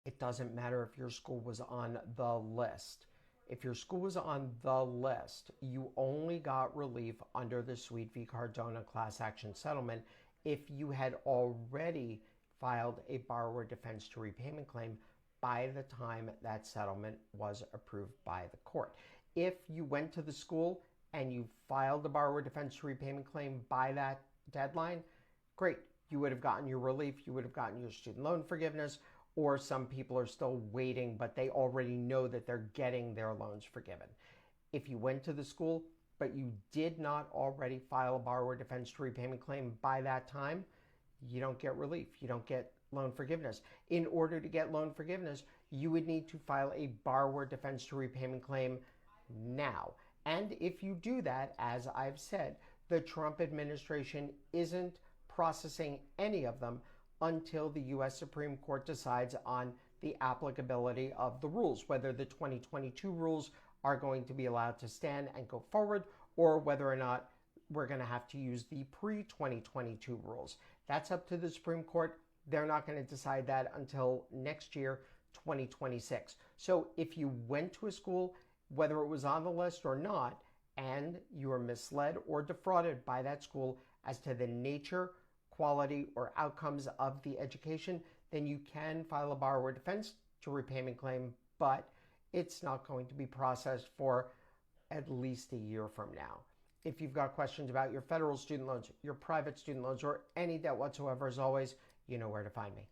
It doesn't matter if your school was on the list. If your school was on the list, you only got relief under the Sweet v. Cardona class action settlement if you had already filed a borrower defense to repayment claim by the time that settlement was approved by the court. If you went to the school and you filed a borrower defense to repayment claim by that deadline, great. You would have gotten your relief, you would have gotten your student loan forgiveness, or some people are still waiting, but they already know that they're getting their loans forgiven. If you went to the school, but you did not already file a borrower defense to repayment claim by that time, you don't get relief. You don't get loan forgiveness. In order to get loan forgiveness, you would need to file a borrower defense to repayment claim now. And if you do that, as I've said, the Trump administration isn't processing any of them until the U.S. Supreme Court decides on the applicability of the rules, whether the 2022 rules are going to be allowed to stand and go forward, or whether or not we're going to have to use the pre-2022 rules. That's up to the Supreme Court. They're not going to decide that until next year, 2026. So if you went to a school, whether it was on the list or not, and you were misled or defrauded by that school as to the nature, quality, or outcomes of the education, then you can file a borrower defense to repayment claim, but it's not going to be processed for at least a year from now. If you've got questions about your federal student loans, your private student loans, or any debt whatsoever, as always, you know where to find me.